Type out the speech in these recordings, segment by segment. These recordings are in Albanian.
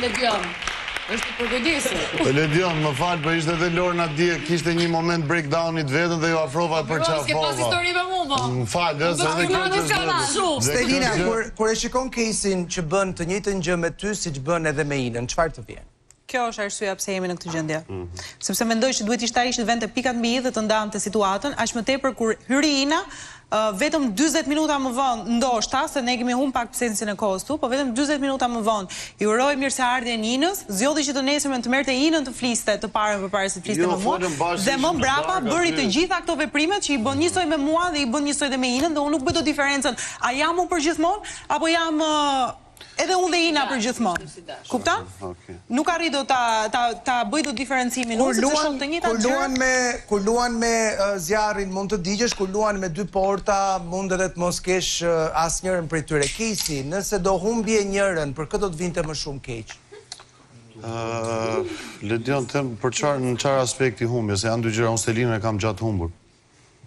Ledion. Është përkujdesur. Ledion, më falë, për ishte edhe Lorna dje, kishte një moment breakdownit vetën dhe ju afrova për qafova. S'ke pas histori me mua, po. Më falë, Stelina, kur e shikon kesin që bën të njëjtën gjë me ty si që bën edhe me Inën, çfarë të vjen? Kjo është arsyeja pse jemi në këtë gjendje. Sepse mendoj që duhet ishte vend të pikat mbi i dhe të ndante situatën, aq më tepër kur hyri Ina, vetëm 40 minuta më vonë, ndoshta, se ne kemi humb pak sensin e kohës tu, po vetëm 40 minuta më vonë, i uroj mirëseardhjen Inës, zgjodhi që të nesërmen të merrte Inën të fliste të parën përpara se të fliste me mua, dhe më mbrapa bëri të gjitha këto veprimet që i bën njësoj me mua dhe i bën njësoj dhe me Inën, dhe unë nuk bëj dot diferencën, a jam unë për gjithmonë apo jam edhe unë dhe Ina për gjithmonë. Kupton? Nuk arri do ta bëj do diferencimin unë, sepse shoh të njëjtat gjëra. Kur luan me zjarrin mund të digjesh, kur luan me dy porta mund edhe të mos kesh asnjërin prej tyre. Kesi, nëse do humbje njërin, për këtë do të vinte më shumë keq. Ledion, them për në çfarë aspekti humbje, se janë dy gjëra, unë Stelinën e kam gjatë humbur.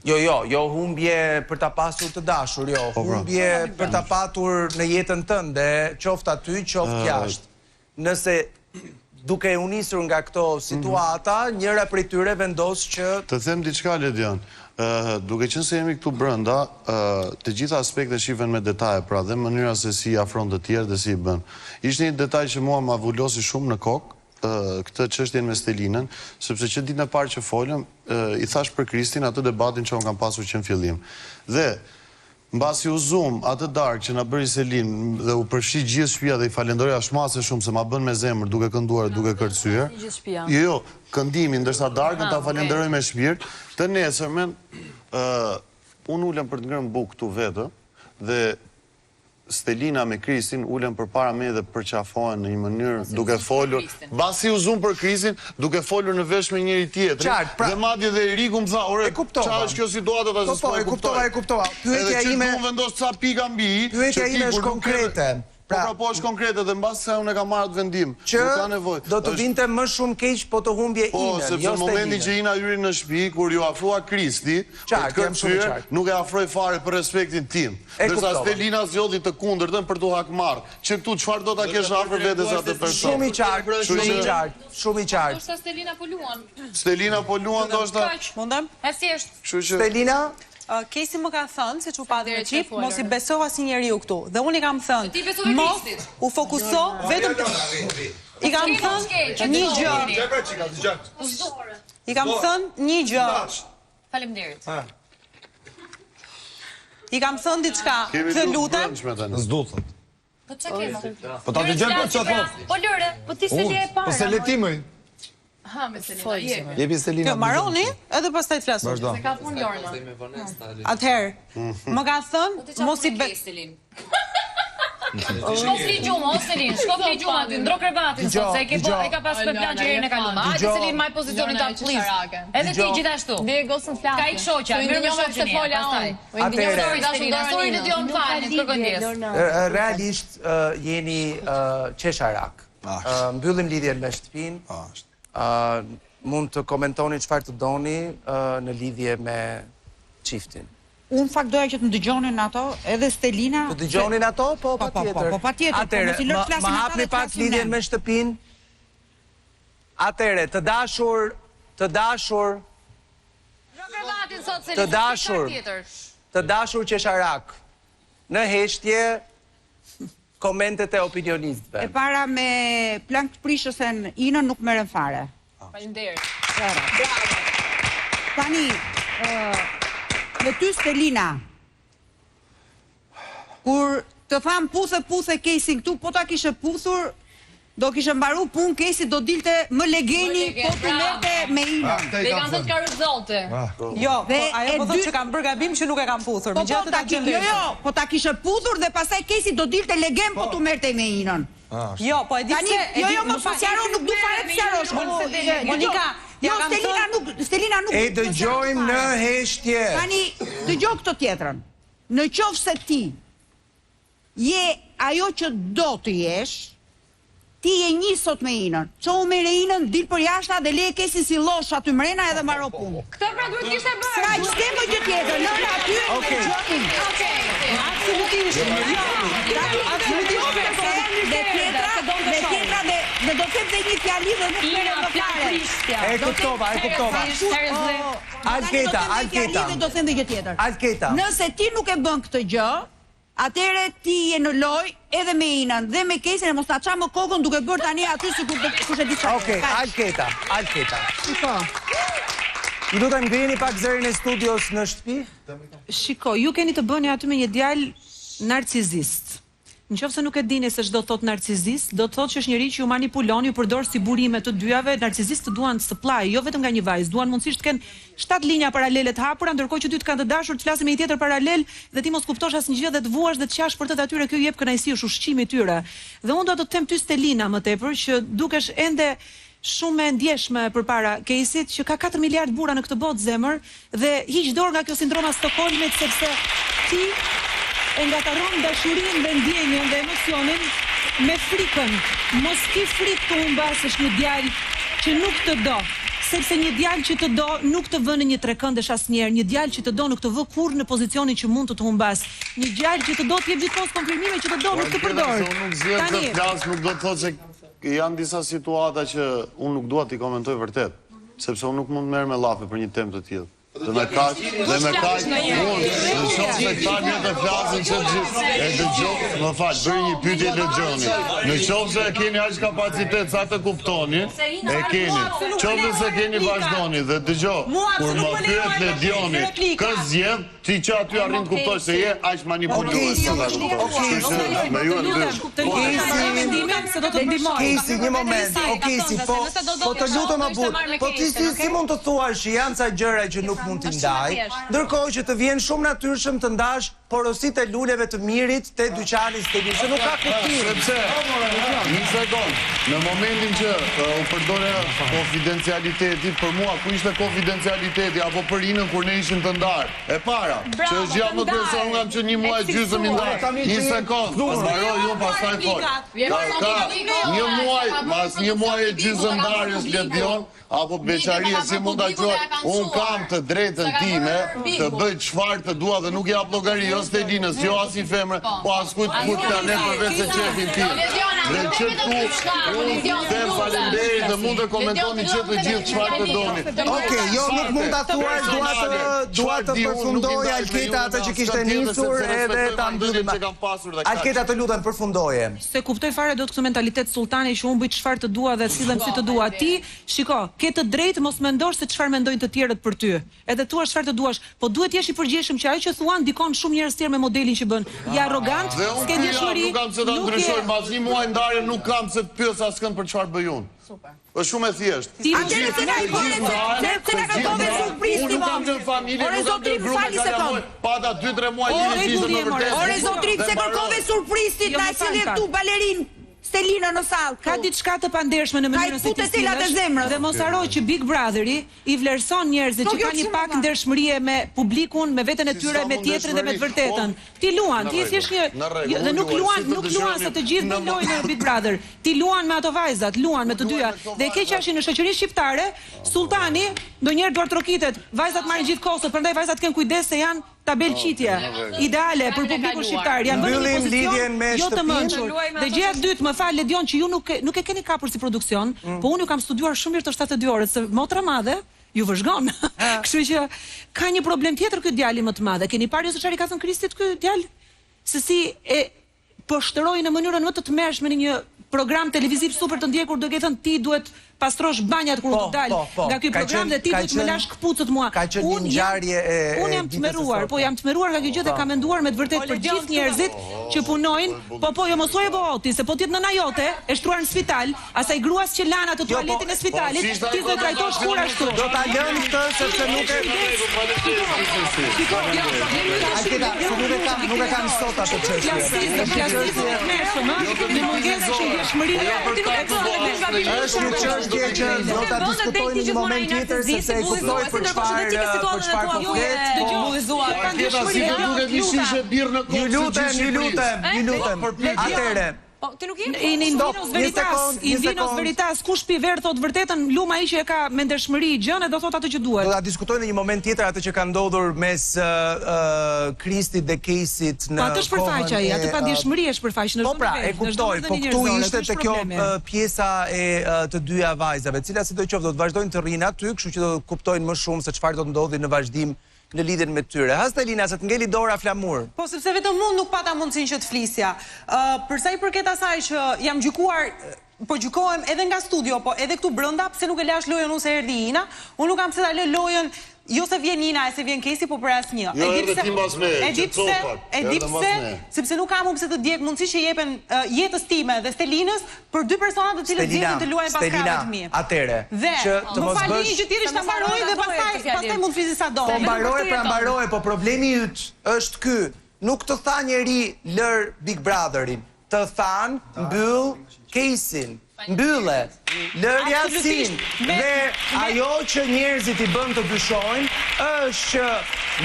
Jo humbje për ta pasur të dashur, humbje për ta patur në jetën tënde, qoftë aty, qoftë jashtë. Nëse duke u nisur nga këto situata, njëra prej tyre vendos që... Të them diçka, Ledion, duke qenë se jemi këtu brenda, të gjitha aspekte shifen me detaje, pra dhe mënyra se si afron të tjerë dhe si i bën. Ishte një detaj që mua ma vullosi shumë në kokë, këtë çështjen me Stelinën, sepse që ditën e parë që folëm, i thash për Kristin atë debatin që unë kam pasur që në fillim. Dhe, mbasi u zum atë darkë që na bëri Selin dhe u përfshi gjithë shtëpia dhe i falenderoj ashmase shumë se ma bën me zemër duke kënduar, duke kërcyer. Jo, këndimin, ndërsa darkën ta falenderoj me shpirt, të nesërmen, unë ulem për të ngrënë bukë këtu vetë dhe Stelina me Kristin ulen për para me dhe përqafohen në një mënyrë duke folur, basi u zum për Kristin, duke folur në vesh me njëri tjetër. Dhe madje dhe Eriku më tha, ore, qa është kjo situatë të Po, e kuptova. Edhe që të mu vendos ca pika mbi, pyetja ime është konkrete. Po është konkrete dhe në basë se unë e ka marrë të vendim. Që do të vinte më shumë keq po të humbje Inën. Po, sepse në momentin që Ina hyri në shtëpi, kur ju afrua Kristi, nuk e afroj fare për respektin tim. Dërsa Stelina zgjodhi të kundërtën për t'u hakmarrë. Që këtu çfarë do ta kesh afër vetes atë person. Shumë i qartë. Ndoshta Stelina po luan. Stelina po luan ndoshta. Mundem? E thjesht. Stelina Kesi më ka thënë, se që u padhe me qip, mos i besoha si njeriu këtu. Dhe unë i kam thënë, mos u fokuso vetëm të... I kam thënë një gjë. I kam thënë një gjë. Faleminderit. I kam thënë diçka, të lutem. S'duthët. Po çka kemi? Po ta dëgjoj për çfarë thon. Po Lore, po ti se je e para. Po se letimoj. Ha, me Selina. Jepi Selina. Jo, marroni, edhe pastaj të flasim. Se ka punë Lorna. Atëherë, më ka thënë, mos i Shko fli gjuma, o Selin, shko fli gjuma aty, ndro krevatin sot, se e ka pas për plan që herën e kaluar. Hajde Selin, maj pozicionin ta please. Edhe ti gjithashtu. Ka ik shoqja, mirë me shoqën e. Pastori në dion falë, kërkon ndjes. Realisht jeni qesharak. Mbyllim lidhjen me shtëpinë. Mund të komentoni çfarë të doni në lidhje me çiftin. Unë fakt doja që të më dëgjonin ato, edhe Stelina... Të dëgjonin ato? Po, patjetër. Po, patjetër. Atere, më hapni pak lidhjen me shtëpinë. Atere, të dashur... Të dashur qesharak. Në heshtje, komentet e opinionistëve. E para me plan të prishësen Inën nuk merren fare. Faleminderit. Bravo. Tani, në ty Stelina, kur të tham puthe Kesin këtu, po ta kishe puthur, do kishe mbaru pun Kesi, do dilte më legeni, po të merte me Inën. Dhe i kanë thënë karuzzote. Jo, ajo po thotë që kam bërë gabim që nuk e kam puthur. Jo, po ta kishe puthur dhe pastaj Kesi do dilte legem, po të merte me Inën. Jo, po e di se... Jo, më pasjaro, nuk du fare të sjarosh. Monika, jo, Stelina nuk... E dëgjojmë në heshtje. Tani, dëgjoj këtë tjetrën. Në qoftë se ti je ajo që do të jesh, ti je një sot me Inën. Qohu me Inën, dil për jashta dhe le Kesin si losh aty mrena edhe mbaro punë. Këtë pra duhet kishte bërë. Pra, qëte më gjë tjetër, Lora aty e në gjohin. Absolutisht. Dhe tjetra Se do them dhe një fjali dhe nuk merrem më fare. E kuptova. Alketa. Do them dhe gjë tjetër. Alketa. Nëse ti nuk e bën këtë gjë, atëre ti je në lojë edhe me Inën dhe me Kesin e mos ta çam më kokën duke bërë tani aty sikur kush e di çfarë. Okej, Alketa. Shiko. Ju lutem ngrini pak zërin e studios në shtëpi. Shiko, ju keni të bëni aty me një djalë narcizist. Nëse nuk e dini se ç'do thot narcizist, do të thotë që është njëri që ju manipulon, ju përdor si burime të dyjave. Narcizistë duan supply, jo vetëm nga një vajzë, duan mundësisht të kenë 7 linja paralele të hapura, ndërkohë që dy të kanë të dashur të flasin me një tjetër paralel dhe ti mos kuptosh asnjë dhe të vuash dhe të qash për të atyre, kjo jep kënaqësi, është ushqimi i tyre. Dhe unë do të them ty Stelina më tepër që dukesh ende shumë e ndjeshme përpara Kesit që ka 4 miliard burra në këtë botë zemër dhe hiq dorë nga kjo sindroma Stockholmit sepse ti e ngatarron dashurinë dhe ndjenjen dhe emocionin me frikën. Mos ki frikë të humbas, është një djalë që nuk të do. Sepse një djalë që të do nuk të vë në një trekëndesh asnjëherë, një djalë që të do nuk të vë kurrë në pozicionin që mund të humbas. Një djalë që të do të jep gjithmonë konfirmime që të do nuk të përdor. Tani nuk do të thotë se janë disa situata që unë nuk dua t'i komentoj vërtet, sepse unë nuk mund të merr me llafe për një temë të tillë. Dhe me kaq, unë në shoh se këta një të flasin që e dëgjoj, më fal, bëj një pyetje Lexhoni. Në qoftë se keni aq kapacitet sa të kuptoni, e keni. Qoftë se keni vazhdoni dhe dëgjoj, kur më pyet Ledioni, kë zgjedh, ti që aty arrin të kuptosh se je aq manipulues. Me ju e dy. Kesi, një moment. Kesi, po të lutem më burr. Po ti si mund të thuash që janë ca gjëra që nuk mund t'i ndaj, ndërkohë që të vjen shumë natyrshëm të ndash porositë e luleve të mirit te dyqani Stelin, që nuk ka kuptim. Sepse, një sekond, në momentin që u përdore konfidencialiteti, për mua ku ishte konfidencialiteti apo për Inën kur ne ishim të ndarë? E para, që është gjë më kryesore nga që një muaj gjysmë i ndarë. Një sekond, mbaroj ju pastaj fol. Ka një muaj e gjysmë ndarjes Ledion apo beqarie si mund ta quaj, un kam të drejtën time të bëj çfarë të dua dhe nuk jap llogari jo Stelinës, jo as i femrë, po askujt kur planet përveç se qefin tim. Dhe që tu them faleminderit dhe mund të komentoni që të gjithë çfarë të doni. Okej, jo nuk mund ta thuash, dua të përfundoj Alketa atë që kishte nisur edhe ta mbyllim. Alketa të lutem përfundoje. Se kuptoj fare do të këtë mentalitet sultani që unë bëj çfarë të dua dhe sillem si të dua. Ti, shiko, ke të drejtë mos mendosh se çfarë mendojnë të tjerët për ty. Edhe thua çfarë të duash, po duhet jesh i përgjithshëm që ajo që thuan ndikon shumë njerëz tjerë me modelin që bën. Je arrogant, s'ke ndjeshmëri. Nuk kam se ta ndryshoj, mbas një muaj ndarje nuk kam se të pyes askënd për çfarë bëj unë. Është shumë e thjeshtë. Atëherë se na kove surprizë ti kam në familje, nuk kam në grupe kalamoj, pata 2-3 muaj një gjithë më vërtet. Ore zotri, se kërkove surprizë na sjellje këtu balerin Stelina në sallë. Ka diçka të pandershme në mënyrën se ti sillesh. Dhe mos harro që Big Brotheri i vlerëson njerëzit që kanë një pak ndershmërie me publikun, me veten e tyre, me tjetrin dhe me të vërtetën. Ti luan, ti thjesht një dhe nuk luan se të gjithë nuk luajnë në Big Brother. Ti luan me ato vajzat, luan me të dyja. Dhe e keq është në shoqërinë shqiptare, sultani ndonjëherë duart trokitet, vajzat marrin gjithë kostot, prandaj vajzat kanë kujdes se janë tabelqitje ideale për publikun shqiptar. Janë vënë në pozicion jo të mençur. Dhe gjëja e dytë, më fal Ledion, që ju nuk e keni kapur si produksion, po unë ju kam studiuar shumë mirë të 72 orët, se motra madhe ju vëzhgon. Kështu që ka një problem tjetër ky djali më të madh. Keni parë se çfarë ka thënë Kristit ky djalë? Se si e poshtëroi në mënyrën më të tmerrshme në një program televiziv super të ndjekur, duke thënë ti duhet pastrosh banjat kur të dal nga ky program dhe ti duhet më lash kputucët mua. Unë jam tmerruar, po jam tmerruar nga kjo gjë dhe kam menduar me të vërtetë për gjithë njerëzit që punojnë, po jo mos thuaj voti, se po ti nëna jote e shtruar në spital, asaj gruas që lan atë tualetin e spitalit, ti do trajtosh kur ashtu. Do ta lëm këtë sepse nuk e kam sot atë çështje. Është një çështje që do ta diskutojmë në një moment tjetër sepse e kuptoj për çfarë po flet. Ju lutem. Atëre, Ti nuk je? Invinos veritas, kush pi verë thot vërtetën, luma ai që e ka me ndershmëri gjën e do thot atë që duhet. Do ta diskutojnë në një moment tjetër atë që ka ndodhur mes Kristit dhe Caseyt në atë shpërfaq ai, atë padijshmëri është shpërfaq në çdo Po pra, e kuptoj, po këtu ishte te kjo pjesa e të dyja vajzave, cilat sidoqoftë do të vazhdojnë të rrinë aty, kështu që do të kuptojnë më shumë se çfarë do të ndodhi në vazhdim në lidhjen me tyre. Hastelina, se të ngeli dora flamur. Po, sepse vetëm unë nuk pata mundësinë që të flisja. Përsa i përket asaj që jam gjykuar, po gjykohem edhe nga studio, po edhe këtu brenda, pse nuk e lash lojën unë se erdhi Ina, unë nuk kam pse ta lë lojën, jo se vjen Ina e se vjen Kesi, po për asnjë. E di pse, sepse nuk kam pse të djeg mundësi që jepen jetës time dhe Stelinës për dy persona të cilët zgjedhin të luajnë pas krave të mi. Atëre, që të mos bësh që ti rish ta mbaroj dhe pastaj mund të fizi sa do. Po mbaroj, po problemi yt është ky. Nuk të tha njeri lër Big Brotherin, të than mbyll Kesin. Mbylle, lër Jasin dhe ajo që njerëzit i bën të dyshojnë është që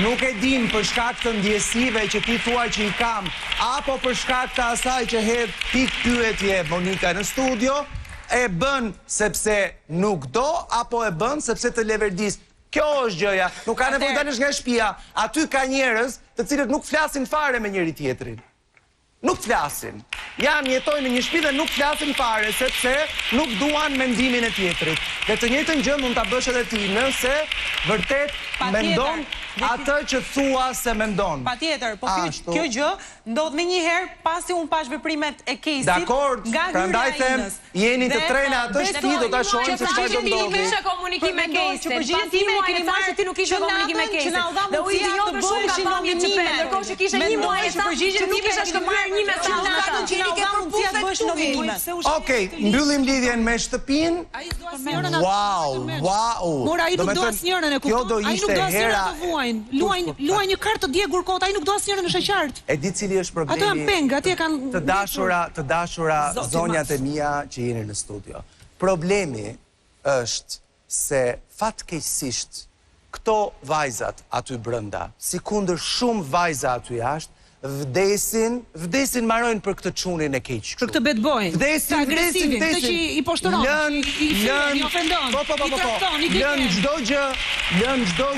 nuk e dim për shkak të ndjesive që ti thua që i kam apo për shkak të asaj që hedh pikë pyetje Monika në studio e bën sepse nuk do apo e bën sepse të leverdis. Kjo është gjëja, nuk ka nevojë dalësh nga shtëpia. Aty ka njerëz të cilët nuk flasin fare me njëri tjetrin. Nuk flasin. Jetojnë në një shtëpi dhe nuk flasin fare, sepse nuk duan mendimin e tjetrit. Dhe të njëjtën gjë mund ta bësh edhe ti, nëse vërtet mendon atë që thua se mendon. Patjetër, po kjo gjë ndodh më një herë pasi un pash veprimet e Kesit. Dakor, prandaj them, jeni të trena atë shtëpi do ta shohim se çfarë do ndodhi. Ti nuk kishe komunikim me Kesin. Përgjigjen time e keni marrë ti nuk kishe komunikim me Kesin. Dhe u idionte shumë ka pamje që ndërkohë që kishe një muaj që nuk kishe të marrë një mesazh që na dha mundësia të bësh nominime. Okej, mbyllim lidhjen me shtëpinë. Wow. Mora ai nuk do asnjërin e kupton. Ai nuk do asnjërin të vuajnë. Luajnë një kartë të djegur kot, ai nuk do asnjërin në shoqart. E di cili është problemi. Ato janë peng, atje kanë të dashura zonjat e mia që jeni në studio. Problemi është se fatkeqësisht këto vajzat aty brenda, sikundër shumë vajza aty jashtë, vdesin marojnë për këtë çunin e keq. Për këtë bad boy. Vdesin, këtë që i poshtëron, i ofendon, i trakton, i lën çdo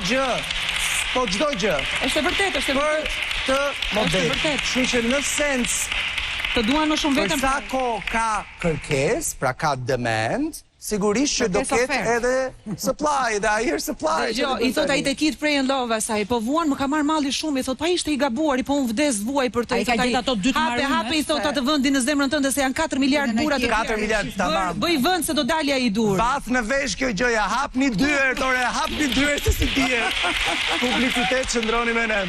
gjë. Po çdo gjë. Është vërtet, është vërtet. Të model. Kështu që në sens të duan më shumë vetëm. Për sa kohë ka kërkesë, pra ka demand, sigurisht që do ketë edhe supply, dhe ai është supply. Jo, i thot ai te kit prej në love asaj, po vuan më ka marr malli shumë, i thot pa ishte i gabuar, po unë vdes vuaj për të. Ai ka gjetë ato dy të marrë. Hape i thot atë vendin në zemrën tënde se janë 4 miliard burra të 4 miliard tamam. Bëj vend se do dalja i dur. Bath në vesh kjo gjëja, hapni dyert, hapni dyert se si bie. Publicitet që ndroni me ne.